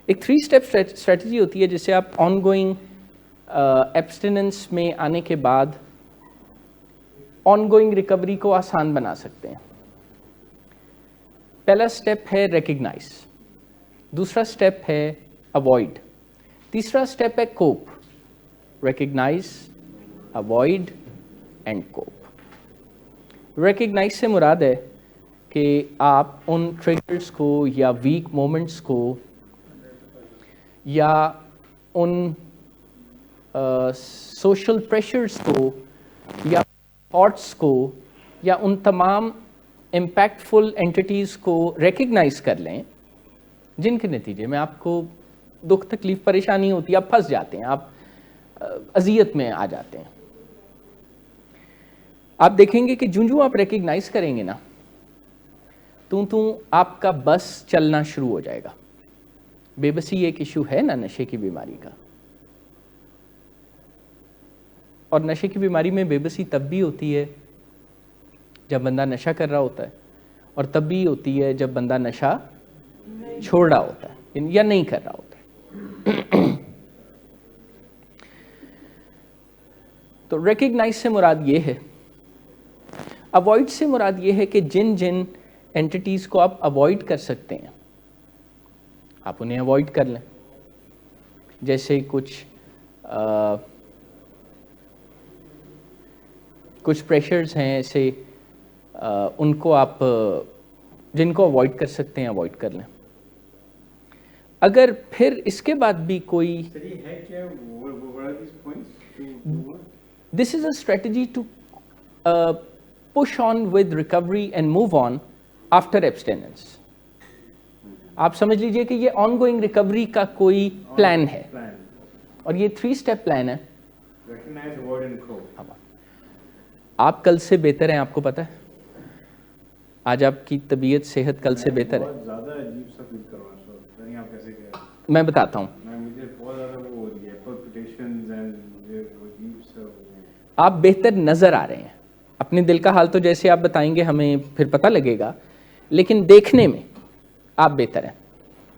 ایک 3 step strategy ہوتی ہے جسے آپ آن گوئنگ ایبسٹیننس میں آنے کے بعد آن گوئنگ ریکوری کو آسان بنا سکتے ہیں. پہلا اسٹیپ ہے ریکگنائز, دوسرا اسٹیپ ہے اوائڈ, تیسرا اسٹیپ ہے cope. Recognise, avoid and cope. Recognise سے مراد ہے کہ آپ ان ٹریگرز کو یا ویک مومنٹس کو یا ان سوشل پریشرز کو یا تھاٹس کو یا ان تمام امپیکٹفل اینٹیٹیز کو ریکگنائز کر لیں جن کے نتیجے میں آپ کو دکھ تکلیف پریشانی ہوتی ہے, آپ پھنس جاتے ہیں, آپ اذیت میں آ جاتے ہیں. آپ دیکھیں گے کہ جوں آپ ریکگنائز کریں گے نا تو آپ کا بس چلنا شروع ہو جائے گا. بے بسی ایک ایشو ہے نا نشے کی بیماری کا, اور نشے کی بیماری میں بے بسی تب بھی ہوتی ہے جب بندہ نشہ کر رہا ہوتا ہے, اور تب بھی ہوتی ہے جب بندہ نشہ چھوڑ رہا ہوتا ہے یا نہیں کر رہا ہوتا ہے. تو ریکگنائز سے مراد یہ ہے. اوائڈ سے مراد یہ ہے کہ جن اینٹیٹیز کو آپ اوائڈ کر سکتے ہیں آپ انہیں اوائڈ کر لیں. جیسے کچھ پریشرز ہیں ایسے, ان کو آپ جن کو اوائڈ کر سکتے ہیں اوائڈ کر لیں. اگر پھر اس کے بعد بھی کوئی this is a strategy to push on with recovery and move on after abstinence. آپ سمجھ لیجئے کہ یہ آن گوئنگ ریکوری کا کوئی پلان ہے, اور یہ 3 اسٹیپ پلان ہے. آپ کل سے بہتر ہیں, آپ کو پتا ہے آج آپ کی طبیعت صحت کل سے بہتر ہے. میں بتاتا ہوں, آپ بہتر نظر آ رہے ہیں. اپنے دل کا حال تو جیسے آپ بتائیں گے ہمیں پھر پتہ لگے گا, لیکن دیکھنے میں آپ بہتر ہیں.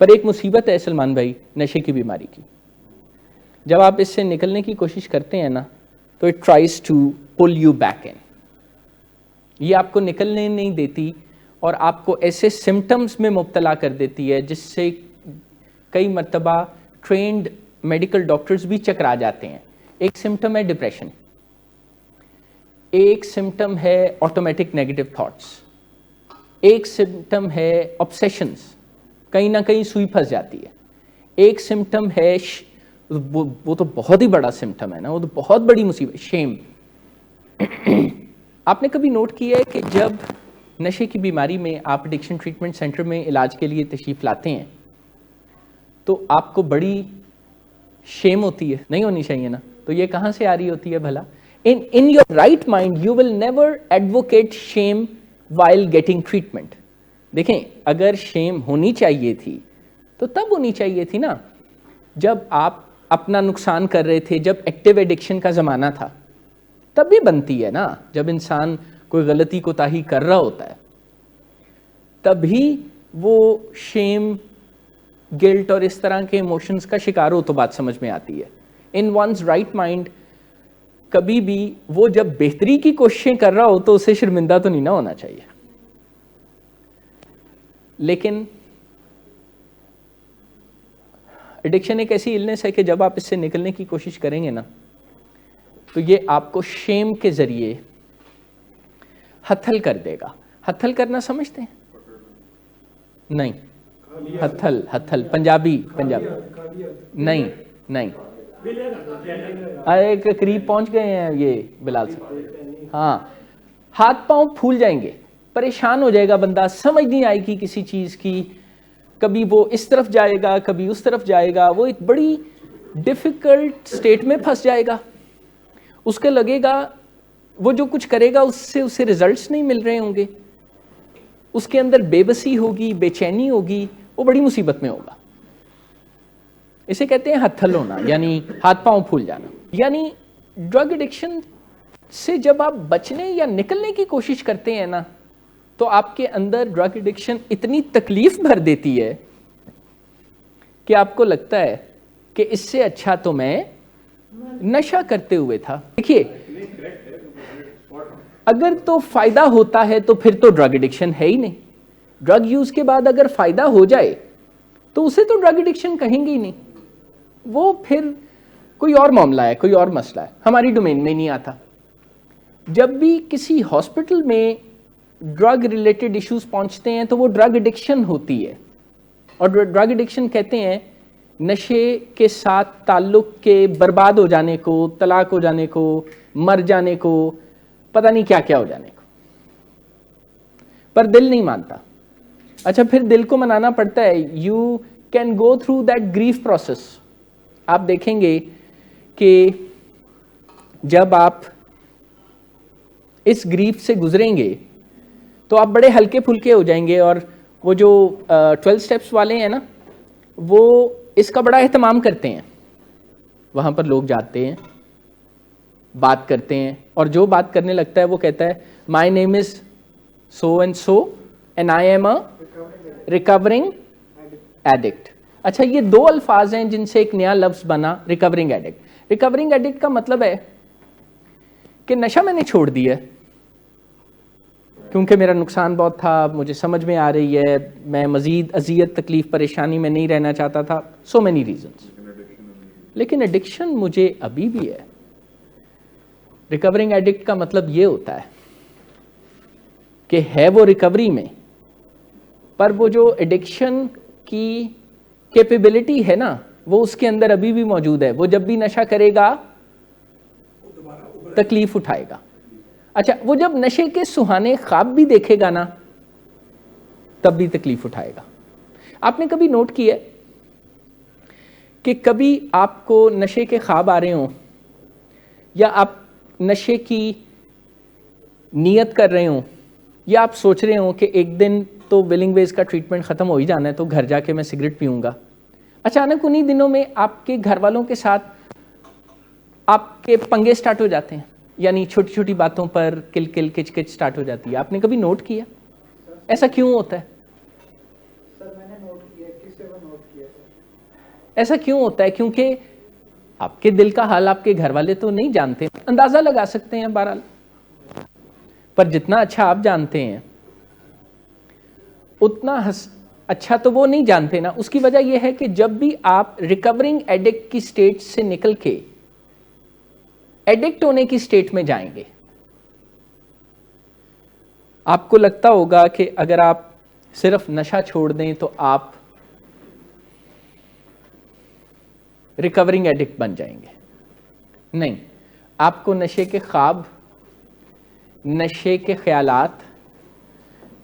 پر ایک مصیبت ہے سلمان بھائی نشے کی بیماری کی. جب آپ اس سے نکلنے کی کوشش کرتے ہیں نا تو it tries to pull you back in. یہ آپ کو نکلنے نہیں دیتی اور آپ کو ایسے سمٹمز میں مبتلا کر دیتی ہے جس سے کئی مرتبہ ٹرینڈ میڈیکل ڈاکٹرز بھی چکرا جاتے ہیں. ایک سمٹم ہے ڈپریشن, ایک سمٹم ہے آٹومیٹک نیگیٹو تھاٹس, ایک سمٹم ہے obsessions, کہیں نہ کہیں سوئی پھنس جاتی ہے. ایک سمٹم ہے وہ تو بہت ہی بڑا سمٹم ہے نا, وہ تو بہت بڑی مصیبت, شیم. آپ نے کبھی نوٹ کیا ہے کہ جب نشے کی بیماری میں آپ ایڈکشن ٹریٹمنٹ سینٹر میں علاج کے لیے تشریف لاتے ہیں تو آپ کو بڑی شیم ہوتی ہے, نہیں ہونی چاہیے نا. تو یہ کہاں سے آ رہی ہوتی ہے بھلا؟ In your right mind, you will never advocate shame while getting treatment. دیکھیں اگر شیم ہونی چاہیے تھی تو تب ہونی چاہیے تھی نا جب آپ اپنا نقصان کر رہے تھے, جب ایکٹیو ایڈکشن کا زمانہ تھا. تب بھی بنتی ہے نا جب انسان کوئی غلطی کوتاہی کر رہا ہوتا ہے, تبھی وہ شیم, گلٹ اور اس طرح کے ایموشنز کا شکار ہو تو بات سمجھ میں آتی ہے. ان ونز رائٹ مائنڈ کبھی بھی وہ جب بہتری کی کوششیں کر رہا ہو تو اسے شرمندہ تو نہیں نہ ہونا چاہیے. لیکن ایڈکشن ایک ایسی النس ہے کہ جب آپ اس سے نکلنے کی کوشش کریں گے نا تو یہ آپ کو شیم کے ذریعے ہتھل کر دے گا. ہتھل کرنا سمجھتے ہیں؟ نہیں, ہتھل پنجابی نہیں ایک قریب پہنچ گئے ہیں یہ بلال صاحب. ہاں, ہاتھ پاؤں پھول جائیں گے, پریشان ہو جائے گا بندہ, سمجھ نہیں آئے گی کسی چیز کی, کبھی وہ اس طرف جائے گا کبھی اس طرف جائے گا, وہ ایک بڑی ڈیفیکلٹ سٹیٹ میں پھنس جائے گا. اس کے لگے گا وہ جو کچھ کرے گا اس سے اسے ریزلٹس نہیں مل رہے ہوں گے, اس کے اندر بے بسی ہوگی, بے چینی ہوگی, وہ بڑی مصیبت میں ہوگا. اسے کہتے ہیں ہتھل ہونا, یعنی ہاتھ پاؤں پھول جانا. یعنی ڈرگ ایڈکشن سے جب آپ بچنے یا نکلنے کی کوشش کرتے ہیں نا تو آپ کے اندر ڈرگ ایڈکشن اتنی تکلیف بھر دیتی ہے کہ آپ کو لگتا ہے کہ اس سے اچھا تو میں نشہ کرتے ہوئے تھا. دیکھیے اگر تو فائدہ ہوتا ہے تو پھر تو ڈرگ ایڈکشن ہے ہی نہیں. ڈرگ یوز کے بعد اگر فائدہ ہو جائے تو اسے تو ڈرگ ایڈکشن کہیں گے ہی نہیں. وہ پھر کوئی اور معاملہ ہے, کوئی اور مسئلہ ہے, ہماری ڈومین میں نہیں آتا. جب بھی کسی ہاسپٹل میں ڈرگ ریلیٹڈ ایشوز پہنچتے ہیں تو وہ ڈرگ ایڈکشن ہوتی ہے. اور ڈرگ ایڈکشن کہتے ہیں نشے کے ساتھ تعلق کے برباد ہو جانے کو, طلاق ہو جانے کو, مر جانے کو, پتہ نہیں کیا کیا ہو جانے کو. پر دل نہیں مانتا. اچھا پھر دل کو منانا پڑتا ہے. You can go through that grief process. آپ دیکھیں گے کہ جب آپ اس گریف سے گزریں گے تو آپ بڑے ہلکے پھلکے ہو جائیں گے. اور وہ جو 12 سٹیپس والے ہیں نا, وہ اس کا بڑا اہتمام کرتے ہیں. وہاں پر لوگ جاتے ہیں, بات کرتے ہیں, اور جو بات کرنے لگتا ہے وہ کہتا ہے my name is so and so and I am a recovering addict. اچھا یہ دو الفاظ ہیں جن سے ایک نیا لفظ بنا, ریکورنگ ایڈکٹ. ریکورنگ ایڈکٹ کا مطلب ہے کہ نشہ میں نے چھوڑ دیا کیونکہ میرا نقصان بہت تھا, مجھے سمجھ میں آ رہی ہے, میں مزید اذیت تکلیف پریشانی میں نہیں رہنا چاہتا تھا, سو مینی ریزنس. لیکن ایڈکشن مجھے ابھی بھی ہے. ریکورنگ ایڈکٹ کا مطلب یہ ہوتا ہے کہ ہے وہ ریکوری میں, پر وہ جو ایڈکشن کی کیپیبلٹی ہے نا وہ اس کے اندر ابھی بھی موجود ہے. وہ جب بھی نشہ کرے گا تکلیف اٹھائے گا. اچھا وہ جب نشے کے سہانے خواب بھی دیکھے گا نا تب بھی تکلیف اٹھائے گا. آپ نے کبھی نوٹ کیا کہ کبھی آپ کو نشے کے خواب آ رہے ہوں یا آپ نشے کی نیت کر رہے ہوں یا آپ سوچ رہے ہوں کہ ایک دن تو ولنگ ویز کا ٹریٹمنٹ ختم ہو ہی جانا ہے تو گھر جا کے میں سگریٹ پیوں گا, اچانک انہی دنوں میں آپ کے گھر والوں کے ساتھ آپ کے پنگے سٹارٹ ہو جاتے ہیں, یعنی چھوٹی چھوٹی باتوں پر کل کل کچ کچ سٹارٹ ہو جاتی ہے. آپ نے کبھی نوٹ کیا ایسا کیوں ہوتا ہے؟ ایسا کیوں ہوتا ہے؟ کیونکہ آپ کے دل کا حال آپ کے گھر والے تو نہیں جانتے, اندازہ لگا سکتے ہیں بہرحال, پر جتنا اچھا آپ جانتے ہیں اتنا اچھا تو وہ نہیں جانتے نا. اس کی وجہ یہ ہے کہ جب بھی آپ ریکورنگ ایڈکٹ کی سٹیٹ سے نکل کے ایڈکٹ ہونے کی سٹیٹ میں جائیں گے, آپ کو لگتا ہوگا کہ اگر آپ صرف نشہ چھوڑ دیں تو آپ ریکورنگ ایڈکٹ بن جائیں گے. نہیں, آپ کو نشے کے خواب, نشے کے خیالات,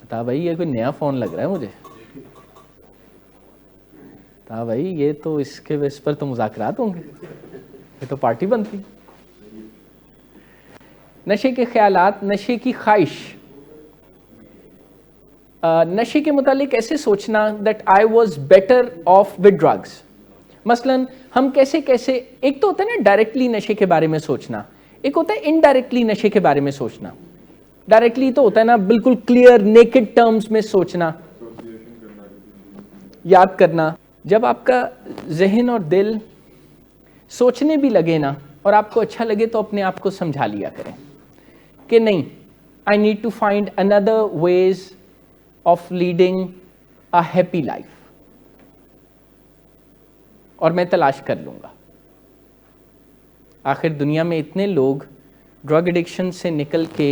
بتا بھائی یہ کوئی نیا فون لگ رہا ہے مجھے, بتا بھائی یہ تو اس کے بیس پر تو مذاکرات ہوں گے, یہ تو پارٹی بنتی. نشے کے خیالات, نشے کی خواہش, نشے کے متعلق ایسے سوچنا that I was better off with drugs. مثلا ہم کیسے ایک تو ہوتا ہے نا ڈائریکٹلی نشے کے بارے میں سوچنا, ایک ہوتا ہے انڈائریکٹلی نشے کے بارے میں سوچنا. ڈائریکٹلی تو ہوتا ہے نا بالکل کلیئر نیکڈ ٹرمز میں سوچنا, یاد کرنا. جب آپ کا ذہن اور دل سوچنے بھی لگے نا اور آپ کو اچھا لگے تو اپنے آپ کو سمجھا لیا کریں کہ نہیں, I need to find another ways of leading a happy life, اور میں تلاش کر لوں گا. آخر دنیا میں اتنے لوگ ڈرگ ایڈکشن سے نکل کے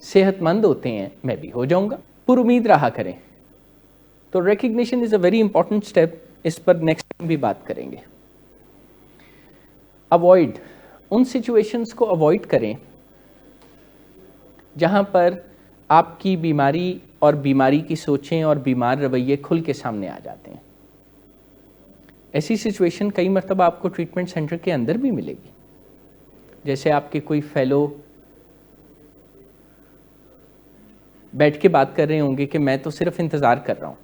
صحت مند ہوتے ہیں, میں بھی ہو جاؤں گا. پر امید رہا کریں. تو recognition is a very important step, اس پر نیکسٹ ٹائم بھی بات کریں گے. اوائڈ, ان سچویشنز کو اوائڈ کریں جہاں پر آپ کی بیماری اور بیماری کی سوچیں اور بیمار رویے کھل کے سامنے آ جاتے ہیں. ایسی سچویشن کئی مرتبہ آپ کو ٹریٹمنٹ سینٹر کے اندر بھی ملے گی, جیسے آپ کے کوئی فیلو بیٹھ کے بات کر رہے ہوں گے کہ میں تو صرف انتظار کر رہا ہوں,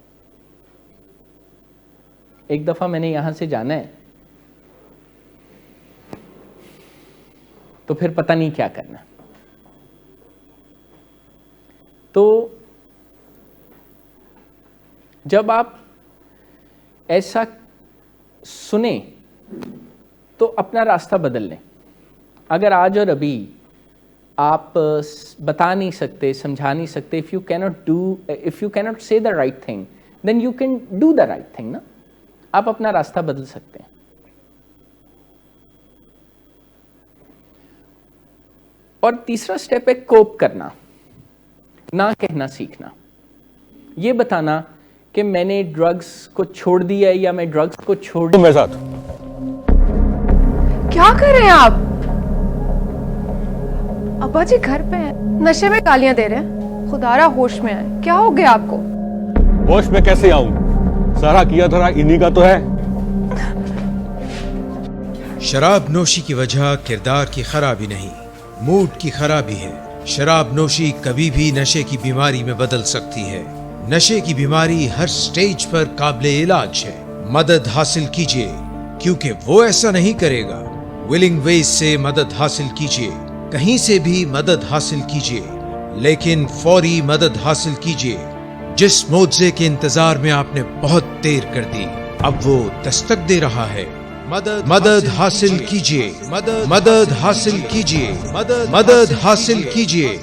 ایک دفعہ میں نے یہاں سے جانا ہے تو پھر پتہ نہیں کیا کرنا. تو جب آپ ایسا سنیں تو اپنا راستہ بدل لیں. اگر آج اور ابھی آپ بتا نہیں سکتے, سمجھا نہیں سکتے, if you cannot say the right thing, then you can do the right thing نا. آپ اپنا راستہ بدل سکتے ہیں. اور تیسرا سٹیپ ہے کوپ کرنا, نہ کہنا سیکھنا. یہ بتانا کہ میں نے ڈرگز کو چھوڑ دیا ہے یا میں ڈرگز کو چھوڑ میرے ساتھ کیا کر رہے ہیں آپ؟ ابا جی گھر پہ ہیں, نشے میں گالیاں دے رہے ہیں. خدا را ہوش میں آئے, کیا ہو گیا آپ کو؟ ہوش میں کیسے آؤں؟ سارا کیا دھرا انہی کا تو ہے. شراب نوشی کی وجہ کردار کی خرابی نہیں, موڈ کی خرابی ہے. شراب نوشی کبھی بھی نشے کی بیماری میں بدل سکتی ہے. نشے کی بیماری ہر سٹیج پر قابل علاج ہے. مدد حاصل کیجیے, کیونکہ وہ ایسا نہیں کرے گا. ولنگ ویز سے مدد حاصل کیجیے, کہیں سے بھی مدد حاصل کیجیے, لیکن فوری مدد حاصل کیجیے. جس معجزے کے انتظار میں آپ نے بہت دیر کر دی, اب وہ دستک دے رہا ہے. مدد حاصل کیجیے, مدد حاصل کیجیے, مدد حاصل کیجیے.